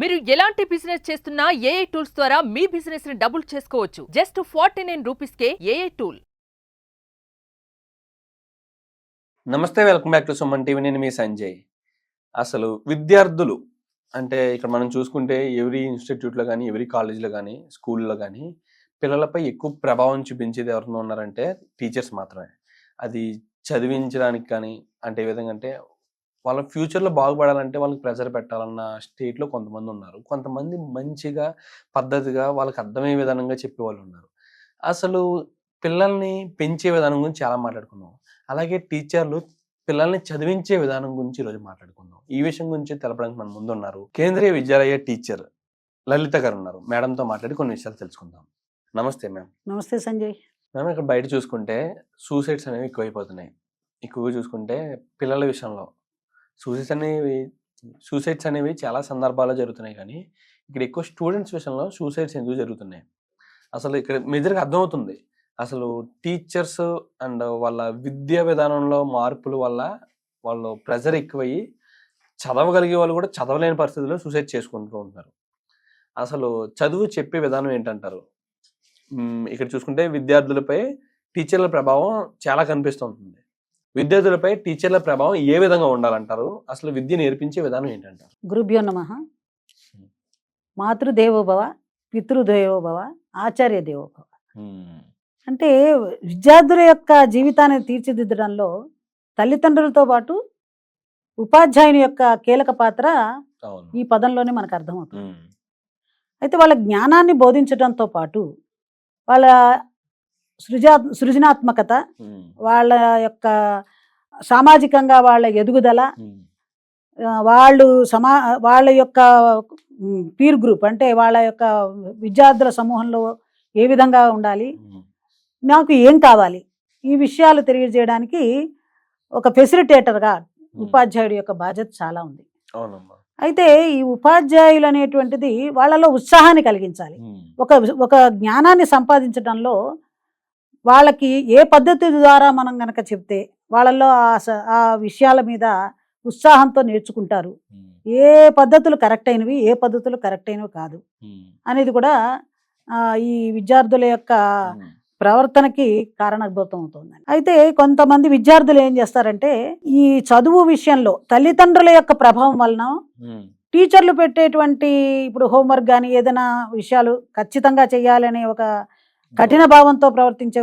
మీరు ఎలాంటి బిజినెస్ చేస్తున్నా ఏఐ టూల్స్ ద్వారా మీ బిజినెస్ ని డబుల్ చేసుకోవచ్చు. జస్ట్ 49 రూపీస్కే ఏఐ టూల్. నమస్తే, welcome back to Suman TV. నేను మీ సంజయ్. అసలు విద్యార్థులు అంటే ఇక్కడ మనం చూసుకుంటే ఎవరీ ఇన్స్టిట్యూట్లో కానీ, ఎవరీ కాలేజ్లో కానీ, స్కూల్లో కానీ పిల్లలపై ఎక్కువ ప్రభావం చూపించేది ఎవరైనా ఉన్నారంటే టీచర్స్ మాత్రమే. అది చదివించడానికి కానీ అంటే ఏ విధంగా అంటే వాళ్ళ ఫ్యూచర్లో బాగుపడాలంటే వాళ్ళకి ప్రెజర్ పెట్టాలన్న స్టేట్లో కొంతమంది ఉన్నారు. కొంతమంది మంచిగా పద్ధతిగా వాళ్ళకి అర్థమయ్యే విధానంగా చెప్పేవాళ్ళు ఉన్నారు. అసలు పిల్లల్ని పెంచే విధానం గురించి చాలా మాట్లాడుకున్నాం. అలాగే టీచర్లు పిల్లల్ని చదివించే విధానం గురించి ఈరోజు మాట్లాడుకుందాం. ఈ విషయం గురించి తెలపడానికి మన ముందు ఉన్నారు కేంద్రీయ విద్యాలయ టీచర్ లలిత గారు ఉన్నారు. మేడంతో మాట్లాడి కొన్ని విషయాలు తెలుసుకుందాం. నమస్తే మ్యామ్. నమస్తే సంజయ్. మ్యామ్, ఇక్కడ బయట చూసుకుంటే సూసైడ్స్ అనేవి ఎక్కువైపోతున్నాయి. ఎక్కువగా చూసుకుంటే పిల్లల విషయంలో సూసైడ్స్ అనేవి చాలా సందర్భాల్లో జరుగుతున్నాయి. కానీ ఇక్కడ ఎక్కువ స్టూడెంట్స్ విషయంలో సూసైడ్స్ ఎందుకు జరుగుతున్నాయి? అసలు ఇక్కడ మెజర్గా అర్థమవుతుంది. అసలు టీచర్స్ అండ్ వాళ్ళ విద్యా విధానంలో మార్పుల వల్ల వాళ్ళు ప్రెజర్ ఎక్కువయ్యి చదవగలిగే వాళ్ళు కూడా చదవలేని పరిస్థితుల్లో సూసైడ్ చేసుకుంటూ ఉంటున్నారు. అసలు చదువు చెప్పే విధానం ఏంటంటారు? ఇక్కడ చూసుకుంటే విద్యార్థులపై టీచర్ల ప్రభావం చాలా కనిపిస్తుంటుంది. విద్యార్థులపై టీచర్ల ప్రభావం ఏ విధంగా ఉండాలంటారు? అసలు విద్య నేర్పించే విధానం ఏంటంటారు? గురుభ్యో నమః. మాతృదేవోభవ, పితృదేవోభవ, ఆచార్య దేవోభవ. అంటే విద్యార్థుల యొక్క జీవితాన్ని తీర్చిదిద్దడంలో తల్లిదండ్రులతో పాటు ఉపాధ్యాయుని యొక్క కీలక పాత్ర ఈ పదంలోనే మనకు అర్థమవుతుంది. అయితే వాళ్ళ జ్ఞానాన్ని బోధించడంతో పాటు వాళ్ళ సృజనాత్మకత, వాళ్ళ యొక్క సామాజికంగా వాళ్ళ ఎదుగుదల, వాళ్ళ యొక్క పీర్ గ్రూప్ అంటే వాళ్ళ యొక్క విద్యార్థుల సమూహంలో ఏ విధంగా ఉండాలి, నాకు ఏం కావాలి, ఈ విషయాలు తెలియజేయడానికి ఒక ఫెసిలిటేటర్గా ఉపాధ్యాయుడి యొక్క బాధ్యత చాలా ఉంది. అయితే ఈ ఉపాధ్యాయులు అనేటువంటిది వాళ్ళలో ఉత్సాహాన్ని కలిగించాలి. ఒక జ్ఞానాన్ని సంపాదించడంలో వాళ్ళకి ఏ పద్ధతి ద్వారా మనం గనక చెప్తే వాళ్ళల్లో ఆ విషయాల మీద ఉత్సాహంతో నేర్చుకుంటారు. ఏ పద్ధతులు కరెక్ట్ అయినవి, ఏ పద్ధతులు కరెక్ట్ అయినవి కాదు అనేది కూడా ఈ విద్యార్థుల యొక్క ప్రవర్తనకి కారణభూతం అవుతుంది. అయితే కొంతమంది విద్యార్థులు ఏం చేస్తారంటే ఈ చదువు విషయంలో తల్లిదండ్రుల యొక్క ప్రభావం వలన టీచర్లు పెట్టేటువంటి ఇప్పుడు హోంవర్క్ కానీ ఏదైనా విషయాలు ఖచ్చితంగా చేయాలనే ఒక కఠిన భావంతో ప్రవర్తించే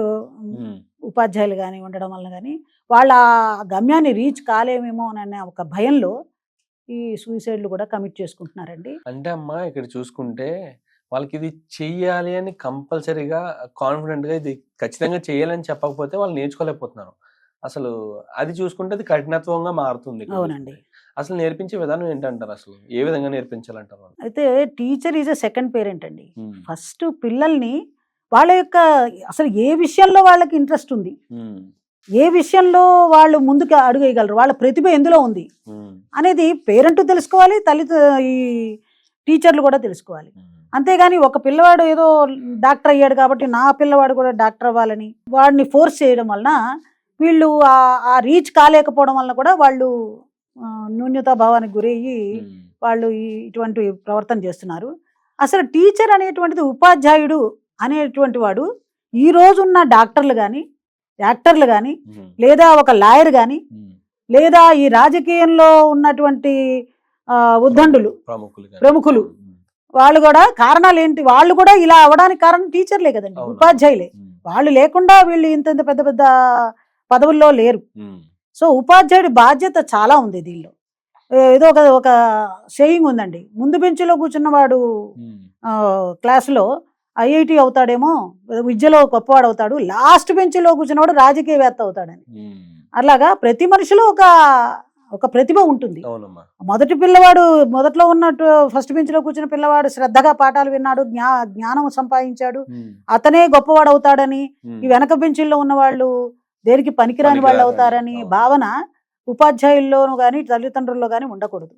ఉపాధ్యాయులు కానీ ఉండడం వల్ల కానీ వాళ్ళ గమ్యాన్ని రీచ్ కాలేమేమో అనే ఒక భయంలో ఈ సూసైడ్లు కూడా కమిట్ చేసుకుంటున్నారండి. అంటే అమ్మా, ఇక్కడ చూసుకుంటే వాళ్ళకి ఇది చెయ్యాలి అని కంపల్సరీగా కాన్ఫిడెంట్గా ఇది ఖచ్చితంగా చేయాలని చెప్పకపోతే వాళ్ళు నేర్చుకోలేకపోతున్నారు. అసలు అది చూసుకుంటే అది కఠినత్వంగా మారుతుంది. అవునండి. అసలు నేర్పించే విధానం ఏంటంటారు? అసలు ఏ విధంగా నేర్పించాలంటారు? అయితే teacher is a second parent అండి. ఫస్ట్ పిల్లల్ని వాళ్ళ యొక్క అసలు ఏ విషయంలో వాళ్ళకి ఇంట్రెస్ట్ ఉంది, ఏ విషయంలో వాళ్ళు ముందుకు అడుగు వేయగలరు, వాళ్ళ ప్రతిభ ఎందులో ఉంది అనేది పేరెంట్ తెలుసుకోవాలి, ఈ టీచర్లు కూడా తెలుసుకోవాలి. అంతేగాని ఒక పిల్లవాడు ఏదో డాక్టర్ అయ్యాడు కాబట్టి నా పిల్లవాడు కూడా డాక్టర్ అవ్వాలని వాడిని ఫోర్స్ చేయడం వలన వీళ్ళు ఆ రీచ్ కాలేకపోవడం వలన కూడా వాళ్ళు న్యూన్యతాభావానికి గురయ్యి వాళ్ళు ఇటువంటి ప్రవర్తన చేస్తున్నారు. అసలు టీచర్ అనేటువంటిది ఉపాధ్యాయుడు అనేటువంటి వాడు ఈ రోజున్న డాక్టర్లు కానీ, యాక్టర్లు కానీ, లేదా ఒక లాయర్ కానీ, లేదా ఈ రాజకీయంలో ఉన్నటువంటి ఉద్దండులు, ప్రముఖులు, వాళ్ళు కూడా కారణాలు ఏంటి, వాళ్ళు కూడా ఇలా అవడానికి కారణం టీచర్లే కదండి, ఉపాధ్యాయులే. వాళ్ళు లేకుండా వీళ్ళు ఇంత పెద్ద పెద్ద పదవుల్లో లేరు. సో ఉపాధ్యాయుడి బాధ్యత చాలా ఉంది దీనిలో. ఏదో ఒక సేయింగ్ ఉందండి, ముందు బెంచ్లో కూర్చున్నవాడు క్లాసులో ఐఐటి అవుతాడేమో, విద్యలో గొప్పవాడు అవుతాడు, లాస్ట్ బెంచ్లో కూర్చున్నవాడు రాజకీయవేత్త అవుతాడని. అలాగా ప్రతి మనిషిలో ఒక ప్రతిభ ఉంటుంది. మొదటి పిల్లవాడు మొదట్లో ఉన్నట్టు ఫస్ట్ బెంచ్లో కూర్చున్న పిల్లవాడు శ్రద్ధగా పాఠాలు విన్నాడు, జ్ఞానం సంపాదించాడు, అతనే గొప్పవాడు అవుతాడని, ఈ వెనక బెంచీల్లో ఉన్న వాళ్ళు దేనికి పనికిరాని వాళ్ళు అవుతారని భావన ఉపాధ్యాయుల్లోనూ కానీ తల్లిదండ్రుల్లో కానీ ఉండకూడదు.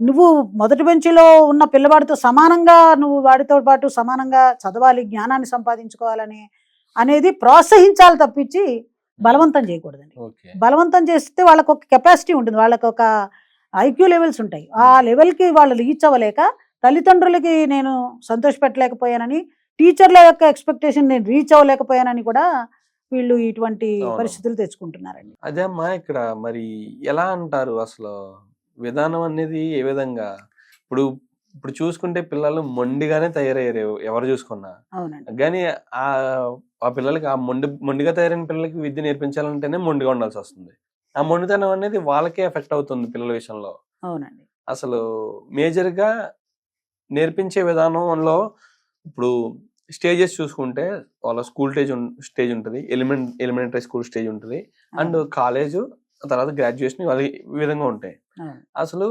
నువ్వు మొదటి బెంచిలో ఉన్న పిల్లవాడితో సమానంగా నువ్వు వాడితో పాటు సమానంగా చదవాలి, జ్ఞానాన్ని సంపాదించుకోవాలని అనేది ప్రోత్సహించాలి తప్పించి బలవంతం చేయకూడదండి. బలవంతం చేస్తే వాళ్ళకు ఒక కెపాసిటీ ఉంటుంది, వాళ్ళకు ఒక ఐక్యూ లెవెల్స్ ఉంటాయి. ఆ లెవెల్కి వాళ్ళు రీచ్ అవ్వలేక తల్లిదండ్రులకి నేను సంతోషపెట్టలేకపోయానని, టీచర్ల యొక్క ఎక్స్పెక్టేషన్ నేను రీచ్ అవ్వలేకపోయానని కూడా వీళ్ళు ఇటువంటి అవును. పరిస్థితులు తెచ్చుకుంటున్నారండి. అదే అమ్మా ఇక్కడ మరి ఎలా అంటారు అసలు విధానం అనేది ఏ విధంగా ఇప్పుడు ఇప్పుడు చూసుకుంటే పిల్లలు మొండిగానే తయారయ్యారు ఎవరు చూసుకున్నా. అవునండి. కానీ ఆ ఆ పిల్లలకి ఆ మొండిగా తయారైన పిల్లలకి విద్య నేర్పించాలంటేనే మొండిగా ఉండాల్సి వస్తుంది. ఆ మొండితనం అనేది వాళ్ళకే ఎఫెక్ట్ అవుతుంది పిల్లల విషయంలో. అవునండి. అసలు మేజర్‌గా నేర్పించే విధానంలో ఇప్పుడు స్టేజెస్ చూసుకుంటే వాళ్ళ స్కూల్ స్టేజ్ ఉంటది. ఎలిమెంటరీ స్కూల్ స్టేజ్ ఉంటది. అండ్ కాలేజు తర్వాత గ్రాడ్యుయేషన్ ఇవి ఈ విధంగా ఉంటాయి. అవును. అసలు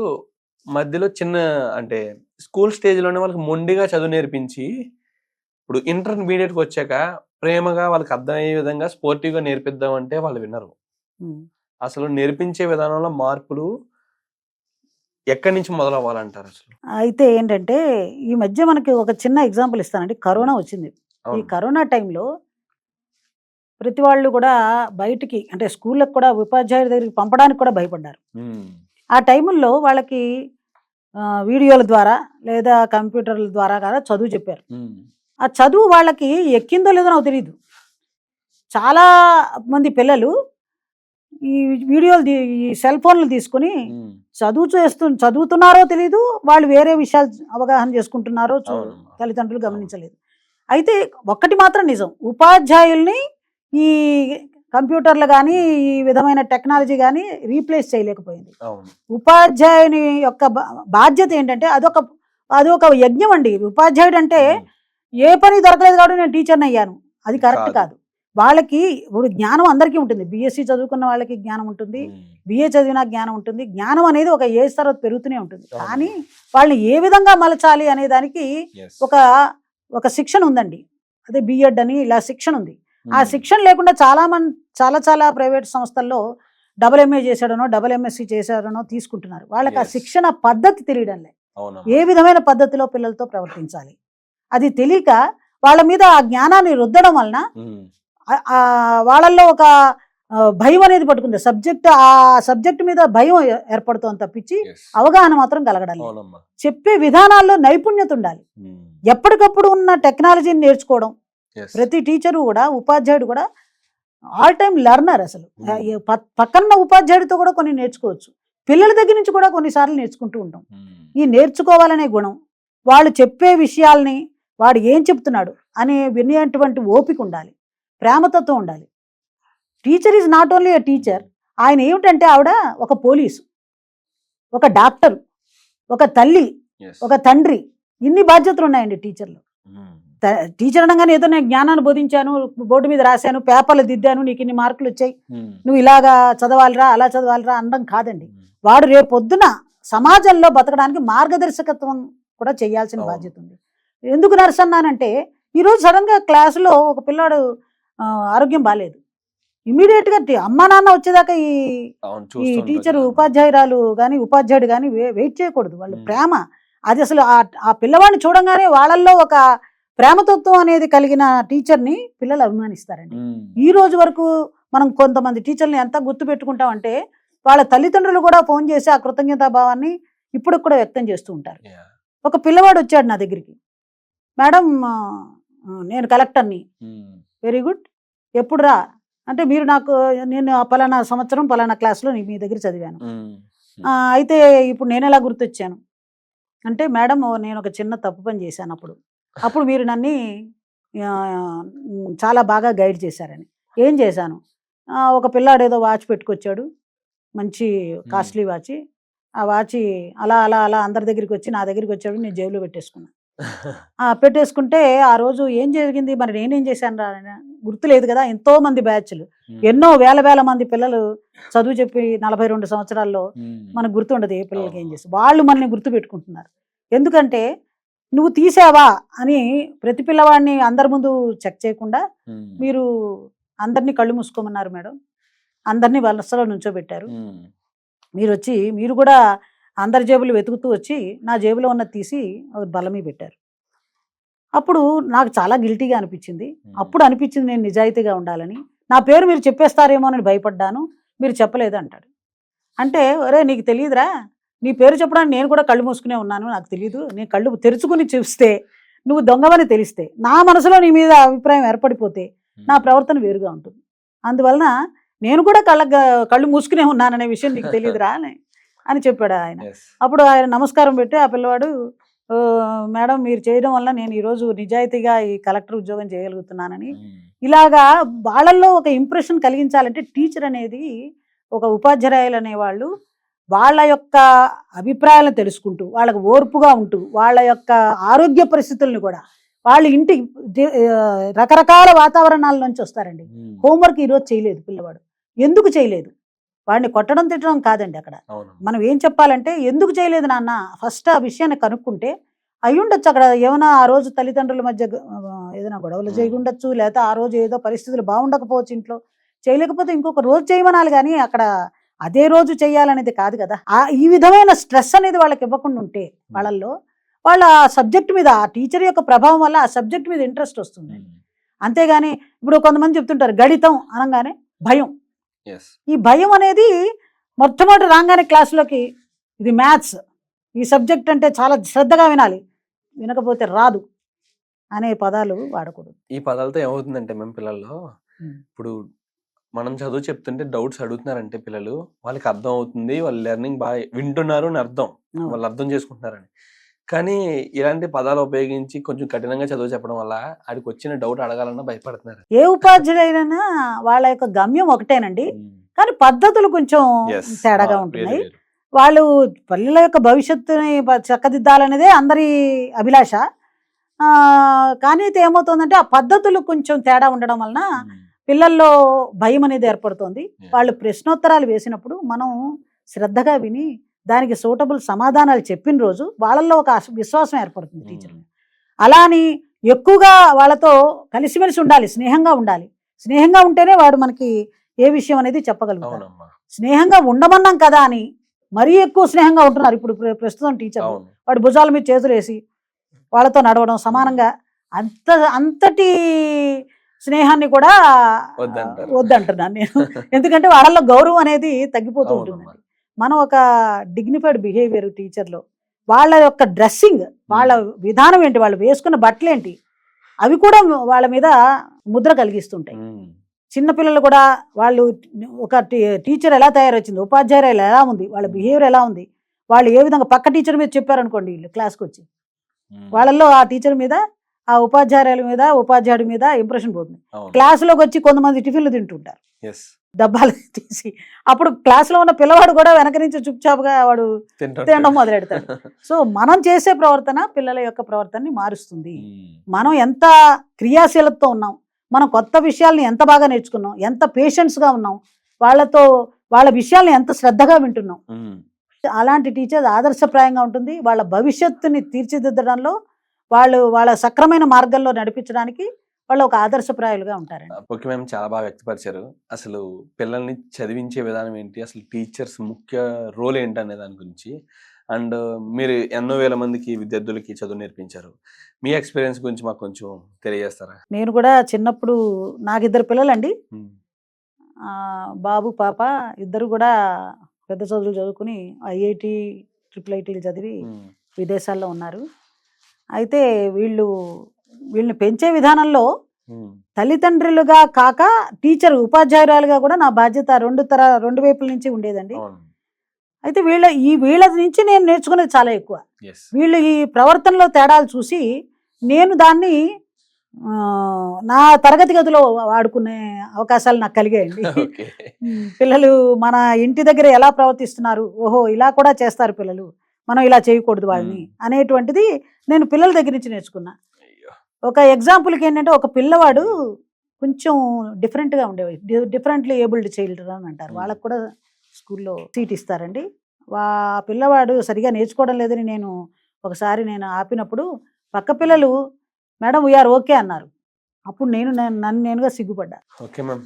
మధ్యలో చిన్న అంటే స్కూల్ స్టేజ్‌లోనే వాళ్ళకి మొండిగా చదువు నేర్పించి ఇప్పుడు ఇంటర్మీడియట్‌కి వచ్చాక ప్రేమగా వాళ్ళకి అర్థమయ్యే విధంగా స్పోర్టివ్‌గా నేర్పిద్దామంటే వాళ్ళు వినరు. ఉమ్. అసలు నేర్పించే విధానంలో మార్పులు ఎక్కడి నుంచి మొదలవ్వాలంటారు అసలు? అయితే ఏంటంటే ఈ మధ్య మనకి ఒక చిన్న ఎగ్జాంపుల్ ఇస్తానండి. కరోనా వచ్చింది. ఈ అవును. కరోనా టైంలో ప్రతి వాళ్ళు కూడా బయటికి అంటే స్కూళ్ళకి కూడా ఉపాధ్యాయుల దగ్గరికి పంపడానికి కూడా భయపడ్డారు. ఉమ్. ఆ టైముల్లో వాళ్ళకి వీడియోల ద్వారా లేదా కంప్యూటర్ల ద్వారా కూడా చదువు చెప్పారు. ఉమ్. ఆ చదువు వాళ్ళకి ఎక్కిందో లేదో నాకు తెలియదు. చాలా మంది పిల్లలు ఈ వీడియోలు ఈ సెల్ ఫోన్లు తీసుకుని ఉమ్. చదువుతున్నారో తెలియదు, వాళ్ళు వేరే విషయాలు అవగాహన చేసుకుంటున్నారో అవునమ్మా. తల్లిదండ్రులు గమనించలేదు. అయితే ఒక్కటి మాత్రం నిజం, ఉపాధ్యాయుల్ని ఈ కంప్యూటర్లు కానీ ఈ విధమైన టెక్నాలజీ కానీ రీప్లేస్ చేయలేకపోయింది. అవును. ఉపాధ్యాయుని యొక్క బాధ్యత ఏంటంటే అదొక యజ్ఞం అండి. ఉపాధ్యాయుడు అంటే ఏ పని దొరకలేదు కాబట్టి నేను టీచర్ని అయ్యాను, అది కరెక్ట్ కాదు. కాదు. వాళ్ళకి ఇప్పుడు జ్ఞానం అందరికీ ఉంటుంది. బీఎస్సీ చదువుకున్న వాళ్ళకి జ్ఞానం ఉంటుంది, బిఏ చదివిన జ్ఞానం ఉంటుంది. జ్ఞానం అనేది ఒక ఏజ్ తర్వాత పెరుగుతూనే ఉంటుంది. అవును. కానీ వాళ్ళని ఏ విధంగా మలచాలి అనే దానికి Yes. ఒక శిక్షణ ఉందండి. అదే బిఎడ్ అని ఇలా శిక్షణ ఉంది. ఆ శిక్షణ లేకుండా చాలా ప్రైవేట్ సంస్థల్లో ఎంఏ చేశాడనో ఎంఎస్సి చేశాడనో తీసుకుంటున్నారు. వాళ్ళకి ఆ Yes. శిక్షణ పద్ధతి తెలియడం లేదు. అవునమ్మా. ఏ విధమైన పద్ధతిలో పిల్లలతో ప్రవర్తించాలి అది తెలియక వాళ్ళ మీద ఆ జ్ఞానాన్ని రుద్దడం వలన ఉమ్. వాళ్ళల్లో ఒక భయం అనేది పట్టుకుంది. ఆ సబ్జెక్ట్ మీద భయం ఏర్పడుతోంది తప్పించి Yes. అవగాహన మాత్రం కలగడం లేదు. అవునమ్మా. చెప్పే విధానాల్లో నైపుణ్యత ఉండాలి. ఉమ్. ఎప్పటికప్పుడు ఉన్న టెక్నాలజీని నేర్చుకోవడం. Yes. ప్రతి టీచరు కూడా ఉపాధ్యాయుడు కూడా ఆల్ టైమ్ లెర్నర్. అసలు Hmm. పక్కన ఉపాధ్యాయుడితో కూడా కొన్ని నేర్చుకోవచ్చు. పిల్లల దగ్గర నుంచి కూడా కొన్నిసార్లు నేర్చుకుంటూ ఉంటాం. ఉమ్. ఈ నేర్చుకోవాలనే గుణం, వాళ్ళు చెప్పే విషయాల్ని వాడు ఏం చెప్తున్నాడు అని వినేటువంటి ఓపిక ఉండాలి, ప్రేమతత్వం ఉండాలి. Teacher is not only A teacher. ఆయన ఏమిటంటే ఆవిడ ఒక పోలీసు, ఒక డాక్టర్, ఒక తల్లి, Yes. ఒక తండ్రి, ఇన్ని బాధ్యతలు ఉన్నాయండి టీచర్లు. ఉమ్. టీచర్ అనగానే ఏదో నేను జ్ఞానాన్ని బోధించాను, బోర్డు మీద రాశాను, పేపర్లు దిద్దాను, నీకు ఇన్ని మార్కులు వచ్చాయి, ఉమ్. నువ్వు ఇలాగా చదవాలిరా అలా చదవాలిరా అనడం కాదండి. ఉమ్. వాడు రేపు పొద్దున సమాజంలో బతకడానికి మార్గదర్శకత్వం కూడా చేయాల్సిన అవును. బాధ్యత ఉంది. ఎందుకు నర్స్ అన్నానంటే ఈరోజు సడన్గా క్లాసులో ఒక పిల్లాడు ఆరోగ్యం బాగాలేదు. ఇమీడియట్గా అమ్మా నాన్న వచ్చేదాకా అవును. ఈ చూస్తుంటారు టీచర్ కదా. ఉపాధ్యాయురాలు కానీ ఉపాధ్యాయుడు కానీ వెయిట్ చేయకూడదు. వాళ్ళు ఉమ్. ప్రేమ అది అసలు ఆ పిల్లవాడిని చూడంగానే వాళ్ళల్లో ఒక ప్రేమతత్వం అనేది కలిగిన టీచర్ని పిల్లలు అభిమానిస్తారండి. ఉమ్. ఈ రోజు వరకు మనం కొంతమంది టీచర్ని ఎంత గుర్తు పెట్టుకుంటామంటే వాళ్ళ తల్లిదండ్రులు కూడా ఫోన్ చేసి ఆ కృతజ్ఞతాభావాన్ని ఇప్పుడు కూడా వ్యక్తం చేస్తూ ఉంటారు. Yeah. ఒక పిల్లవాడు వచ్చాడు నా దగ్గరికి, మేడం నేను కలెక్టర్ని. ఉమ్. వెరీ గుడ్, ఎప్పుడు రా అంటే నేను పలానా సంవత్సరం పలానా క్లాస్లో మీ దగ్గర చదివాను. ఉమ్. అయితే ఇప్పుడు నేను ఎలా గుర్తొచ్చాను అంటే, మేడం నేను ఒక చిన్న తప్పు పని చేశాను, అప్పుడు మీరు నన్ను చాలా బాగా గైడ్ చేశారని. ఏం చేశాను, ఒక పిల్లాడు ఏదో వాచ్ పెట్టుకొచ్చాడు, మంచి కాస్ట్లీ వాచ్. ఆ వాచ్ అలా అలా అలా అందరి దగ్గరికి వచ్చి నా దగ్గరికి వచ్చాడు, నేను జేబులో పెట్టేసుకున్నాను. పెట్టేసుకుంటే ఆ రోజు ఏం జరిగింది, మరి నేనేం చేశాను రా గుర్తులేదు కదా. ఎంతో మంది బ్యాచ్లు, ఎన్నో వేల మంది పిల్లలు చదువు చెప్పి 42 సంవత్సరాల్లో మనకు గుర్తుండదు ఏ పిల్లలకి ఏం చేసి. వాళ్ళు మనల్ని గుర్తు పెట్టుకుంటున్నారు. ఎందుకంటే నువ్వు తీసావా అని ప్రతి పిల్లవాడిని అందరి ముందు చెక్ చేయకుండా మీరు అందరినీ కళ్ళు మూసుకోమన్నారు మేడం, అందరినీ వరుసలో నుంచోబెట్టారు. మీరు కూడా అందరి జేబులు వెతుకుతూ వచ్చి నా జేబులో ఉన్నది తీసి బలమీ పెట్టారు. అప్పుడు నాకు చాలా గిల్టీగా అనిపించింది. అప్పుడు అనిపించింది నేను నిజాయితీగా ఉండాలని. నా పేరు మీరు చెప్పేస్తారేమో అని భయపడ్డాను, మీరు చెప్పలేదు అంటాడు. అంటే ఒరే నీకు తెలియదురా, నీ పేరు చెప్పడానికి నేను కూడా కళ్ళు మూసుకునే ఉన్నాను, నాకు తెలియదు. నేను కళ్ళు తెరుచుకుని చూస్తే నువ్వు దొంగవని తెలిస్తే, నా మనసులో నీ మీద అభిప్రాయం ఏర్పడిపోతే నా ప్రవర్తన వేరుగా ఉంటుంది. అందువలన నేను కూడా కళ్ళు మూసుకునే ఉన్నాననే విషయం నీకు తెలియదురా అని చెప్పాడు ఆయన. అప్పుడు ఆయన నమస్కారం పెట్టి ఆ పిల్లవాడు, మేడం మీరు చేయడం వల్ల నేను ఈరోజు నిజాయితీగా ఈ కలెక్టర్ ఉద్యోగం చేయగలుగుతున్నానని, ఇలాగా వాళ్ళల్లో ఒక ఇంప్రెషన్ కలిగించాలంటే టీచర్ అనేది, ఒక ఉపాధ్యాయులు అనేవాళ్ళు వాళ్ళ యొక్క అభిప్రాయాలను తెలుసుకుంటూ, వాళ్ళకు ఓర్పుగా ఉంటూ, వాళ్ళ యొక్క ఆరోగ్య పరిస్థితులను కూడా, వాళ్ళు ఇంటి రకరకాల వాతావరణాల నుంచి వస్తారండి. హోంవర్క్ ఈరోజు చేయలేదు పిల్లవాడు, ఎందుకు చేయలేదు? వాడిని కొట్టడం తిట్టడం కాదండి. అక్కడ మనం ఏం చెప్పాలంటే, ఎందుకు చేయలేదు నాన్న, ఫస్ట్ ఆ విషయాన్ని కనుక్కుంటే అయ్యుండొచ్చు. అక్కడ ఏమైనా ఆ రోజు తల్లిదండ్రుల మధ్య ఏదైనా గొడవలు చేయకుండొచ్చు, లేకపోతే ఆ రోజు ఏదో పరిస్థితులు బాగుండకపోవచ్చు, ఇంట్లో చేయలేకపోతే ఇంకొక రోజు చేయమనాలి. కానీ అక్కడ అదే రోజు చేయాలనేది కాదు కదా. ఈ విధమైన స్ట్రెస్ అనేది వాళ్ళకి ఇవ్వకుండా ఉంటే వాళ్ళల్లో, వాళ్ళ ఆ సబ్జెక్ట్ మీద, ఆ టీచర్ యొక్క ప్రభావం వల్ల ఆ సబ్జెక్ట్ మీద ఇంట్రెస్ట్ వస్తుంది. అంతేగాని ఇప్పుడు కొంతమంది చెప్తుంటారు గణితం అనగానే భయం. ఈ భయం అనేది మొట్టమొదటి రాగానే క్లాసులోకి, ఇది మ్యాథ్స్, ఈ సబ్జెక్ట్ అంటే చాలా శ్రద్ధగా వినాలి, వినకపోతే రాదు అనే పదాలు వాడకూడదు. ఈ పదాలతో ఏమవుతుందంటే మేము పిల్లల్లో, ఇప్పుడు మనం చదువు చెప్తుంటే డౌట్స్ అడుగుతున్నారంటే పిల్లలు, వాళ్ళకి అర్థం అవుతుంది, వాళ్ళు లెర్నింగ్ బాగా వింటున్నారు అని అర్థం, వాళ్ళు అర్థం చేసుకుంటున్నారని. కానీ ఇలాంటి పదాలు ఉపయోగించి కొంచెం కఠినంగా చదువు చెప్పడం వల్ల ఆడికి వచ్చిన డౌట్ అడగాలన్నా భయపడుతున్నారు. ఏ ఉపాధ్యాయులైనా వాళ్ళ యొక్క గమ్యం ఒకటేనండి, కానీ పద్ధతులు కొంచెం తేడాగా ఉంటున్నాయి. వాళ్ళు పిల్లల యొక్క భవిష్యత్తుని చక్కదిద్దాలనేదే అందరి అభిలాష. కానీ అయితే ఏమవుతుందంటే ఆ పద్ధతులు కొంచెం తేడా ఉండడం వలన పిల్లల్లో భయం అనేది ఏర్పడుతుంది. వాళ్ళు ప్రశ్నోత్తరాలు వేసినప్పుడు మనం శ్రద్ధగా విని దానికి సూటబుల్ సమాధానాలు చెప్పిన రోజు వాళ్ళల్లో ఒక విశ్వాసం ఏర్పడుతుంది టీచర్. అలా అని ఎక్కువగా వాళ్ళతో కలిసిమెలిసి ఉండాలి, స్నేహంగా ఉండాలి. స్నేహంగా ఉంటేనే వాడు మనకి ఏ విషయం అనేది చెప్పగలుగుతాడు. స్నేహంగా ఉండమన్నాం కదా అని మరీ ఎక్కువ స్నేహంగా ఉంటున్నారు ఇప్పుడు ప్రస్తుతం టీచర్. వాడు భుజాల మీద చేతులు వేసి వాళ్ళతో నడవడం, సమానంగా అంతటి స్నేహాన్ని కూడా వద్దంటున్నాను నేను. ఎందుకంటే వాళ్ళల్లో గౌరవం అనేది తగ్గిపోతూ ఉంటుందండి. మనం ఒక డిగ్నిఫైడ్ బిహేవియర్ టీచర్లో, వాళ్ళ యొక్క డ్రెస్సింగ్, వాళ్ళ విధానం ఏంటి, వాళ్ళు వేసుకున్న బట్టలు ఏంటి, అవి కూడా వాళ్ళ మీద ముద్ర కలిగిస్తుంటాయి. చిన్నపిల్లలు కూడా వాళ్ళు ఒక టీచర్ ఎలా తయారొచ్చింది, ఉపాధ్యాయులు ఎలా ఉంది, వాళ్ళ బిహేవియర్ ఎలా ఉంది, వాళ్ళు ఏ విధంగా పక్క టీచర్ మీద చెప్పారనుకోండి, వీళ్ళు క్లాస్కి వచ్చి వాళ్ళల్లో ఆ టీచర్ మీద, ఆ ఉపాధ్యాయుల మీద, ఉపాధ్యాయుడి మీద ఇంప్రెషన్ పోతుంది. క్లాసులోకి వచ్చి కొంతమంది టిఫిన్లు తింటుంటారు డబ్బాలు తీసి, అప్పుడు క్లాసులో ఉన్న పిల్లవాడు కూడా వెనక నుంచి చుప్చాపుగా వాడు తినడం మొదలెడతాడు. సో మనం చేసే ప్రవర్తన పిల్లల యొక్క ప్రవర్తనని మారుస్తుంది. మనం ఎంత క్రియాశీలతతో ఉన్నాం, మనం కొత్త విషయాల్ని ఎంత బాగా నేర్చుకున్నాం, ఎంత పేషెన్స్గా ఉన్నాం, వాళ్ళతో వాళ్ళ విషయాల్ని ఎంత శ్రద్ధగా వింటున్నాం, అలాంటి టీచర్ ఆదర్శప్రాయంగా ఉంటుంది. వాళ్ళ భవిష్యత్తుని తీర్చిదిద్దడంలో, వాళ్ళ సక్రమైన మార్గంలో నడిపించడానికి వాళ్ళు ఒక ఆదర్శప్రాయాలుగా ఉంటారండి. ఓకే మ్యామ్, చాలా బాగా వ్యక్తపరిచారు. అసలు పిల్లల్ని చదివించే విధానం ఏంటి, అసలు టీచర్స్ ముఖ్య రోల్ ఏంటి అనే దాని గురించి, అండ్ మీరు ఎన్నో వేల మందికి విద్యార్థులకి చదువు నేర్పించారు. మీ ఎక్స్పీరియన్స్ గురించి మాకు కొంచెం తెలియజేస్తారా? నేను కూడా చిన్నప్పుడు, నాకు 2 పిల్లలండి, బాబు పాప, ఇద్దరు కూడా పెద్ద చదువులు చదువుకుని IIT, IIITలు చదివి విదేశాల్లో ఉన్నారు. అయితే వీళ్ళని పెంచే విధానంలో తల్లిదండ్రులుగా కాక టీచర్, ఉపాధ్యాయురాలుగా కూడా నా బాధ్యత రెండు వైపుల నుంచి ఉండేదండి. అయితే వీళ్ళ నుంచి నేను నేర్చుకునేది చాలా ఎక్కువ. వీళ్ళు ఈ ప్రవర్తనలో తేడాలు చూసి నేను దాన్ని నా తరగతి గదిలో వాడుకునే అవకాశాలు నాకు కలిగాయండి. పిల్లలు మన ఇంటి దగ్గర ఎలా ప్రవర్తిస్తున్నారు, ఓహో ఇలా కూడా చేస్తారు పిల్లలు, మనం ఇలా చేయకూడదు వాళ్ళని అనేటువంటిది నేను పిల్లల దగ్గర నుంచి నేర్చుకున్నా. ఒక ఎగ్జాంపుల్కి ఏంటంటే, ఒక పిల్లవాడు కొంచెం డిఫరెంట్గా ఉండేవాడు, డిఫరెంట్లీ ఏబుల్డ్ చైల్డ్ అని అంటారు, వాళ్ళకు కూడా స్కూల్లో సీట్ ఇస్తారండి. పిల్లవాడు సరిగా నేర్చుకోవడం లేదని ఒకసారి నేను ఆపినప్పుడు పక్క పిల్లలు మేడం వీఆర్ ఓకే అన్నారు. అప్పుడు నన్ను నేనుగా సిగ్గుపడ్డా. ఓకే మ్యామ్,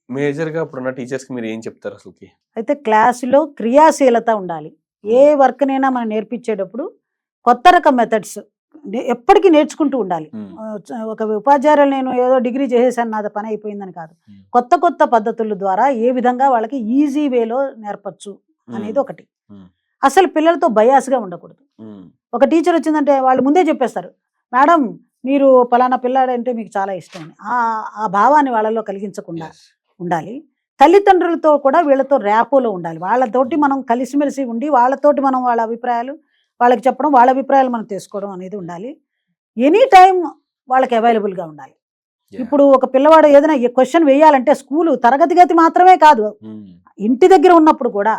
మేజర్గా ఇప్పుడున్న టీచర్స్కి మీరు ఏం చెప్తారు అసలుకి? అయితే క్లాసులో క్రియాశీలత ఉండాలి. ఏ వర్క్నైనా మనం నేర్పించేటప్పుడు కొత్త రకం మెథడ్స్ ఎప్పటికీ నేర్చుకుంటూ ఉండాలి. ఒక ఉపాధ్యాయులు నేను ఏదో డిగ్రీ చేసేసాను, నాది పని అయిపోయిందని కాదు, కొత్త కొత్త పద్ధతుల ద్వారా ఏ విధంగా వాళ్ళకి ఈజీ వేలో నేర్పచ్చు అనేది ఒకటి. అసలు పిల్లలతో బయాస్గా ఉండకూడదు. ఒక టీచర్ వచ్చిందంటే వాళ్ళు ముందే చెప్పేస్తారు, మేడం మీరు పలానా పిల్లాడంటే మీకు చాలా ఇష్టం అని. ఆ భావాన్ని వాళ్ళలో కలిగించకుండా ఉండాలి. తల్లిదండ్రులతో కూడా వీళ్ళతో ర్యాపోలో ఉండాలి. వాళ్ళతోటి మనం కలిసిమెలిసి ఉండి వాళ్ళతోటి మనం వాళ్ళ అభిప్రాయాలు వాళ్ళకి చెప్పడం, వాళ్ళ అభిప్రాయాలు మనం తీసుకోవడం అనేది ఉండాలి. ఎనీ టైం వాళ్ళకి అవైలబుల్గా ఉండాలి. ఇప్పుడు ఒక పిల్లవాడు ఏదైనా క్వశ్చన్ వేయాలంటే స్కూలు తరగతి గది మాత్రమే కాదు, ఇంటి దగ్గర ఉన్నప్పుడు కూడా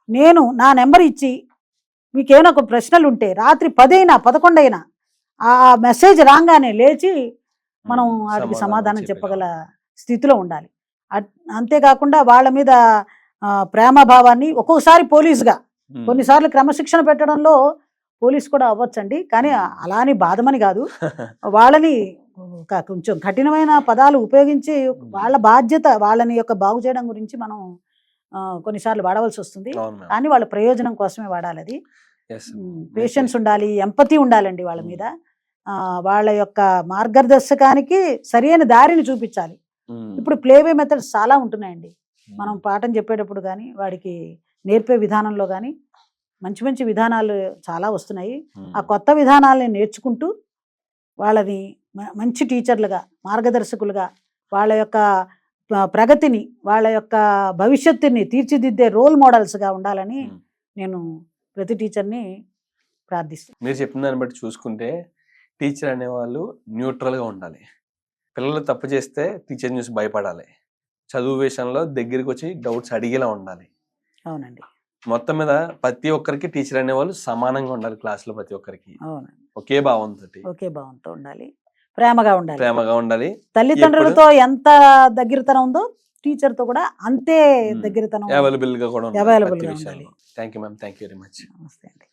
నేను నా నెంబర్ ఇచ్చి మీకేమైనా ఒక ప్రశ్నలు ఉంటే రాత్రి 10 అయినా 11 అయినా ఆ మెసేజ్ రాగానే లేచి మనం వాటికి సమాధానం చెప్పగల స్థితిలో ఉండాలి. అంతేకాకుండా వాళ్ళ మీద ప్రేమ భావాన్ని ఒక్కొక్కసారి పోలీసుగా, కొన్నిసార్లు క్రమశిక్షణ పెట్టడంలో పోలీసు కూడా అవ్వచ్చండి, కానీ అలా అని బాధమని కాదు. వాళ్ళని కొంచెం కఠినమైన పదాలు ఉపయోగించి వాళ్ళ బాధ్యత వాళ్ళని యొక్క బాగు చేయడం గురించి మనం కొన్నిసార్లు వాడవలసి వస్తుంది. కానీ వాళ్ళ ప్రయోజనం కోసమే వాడాలి. అది పేషెన్స్ ఉండాలి, ఎంపతి ఉండాలండి వాళ్ళ మీద. వాళ్ళ యొక్క మార్గదర్శకానికి సరైన దారిని చూపించాలి. ఇప్పుడు ప్లేవే మెథడ్స్ చాలా ఉంటున్నాయండి. మనం పాఠం చెప్పేటప్పుడు కానీ వాడికి నేర్పే విధానంలో కానీ మంచి మంచి విధానాలు చాలా వస్తున్నాయి. ఆ కొత్త విధానాలని నేర్చుకుంటూ వాళ్ళని మంచి టీచర్లుగా, మార్గదర్శకులుగా, వాళ్ళ యొక్క ప్రగతిని, వాళ్ళ యొక్క భవిష్యత్తుని తీర్చిదిద్దే రోల్ మోడల్స్గా ఉండాలని నేను ప్రతి టీచర్ని ప్రార్థిస్తాను. మీరు చెప్పిన దాన్ని బట్టి చూసుకుంటే టీచర్ అనేవాళ్ళు న్యూట్రల్గా ఉండాలి. పిల్లలు తప్పు చేస్తే టీచర్ చూసి భయపడాలి. చదువు విషయంలో దగ్గరికి వచ్చి డౌట్స్ అడిగేలా ఉండాలి. అవునండి. మొత్తం మీద ప్రతి ఒక్కరికి టీచర్ అనేవాళ్ళు సమానంగా ఉండాలి. క్లాస్లో ప్రతి ఒక్కరికి అవునండి ఒకే భావంతో ఉండాలి, ప్రేమగా ఉండాలి. తల్లిదండ్రులతో ఎంత దగ్గరతనం ఉందో టీచర్ తో కూడా అంతే దగ్గరతనం, అవైలబుల్ గా కూడా ఉండాలి. Thank you ma'am, thank you very much. నమస్తే అండి.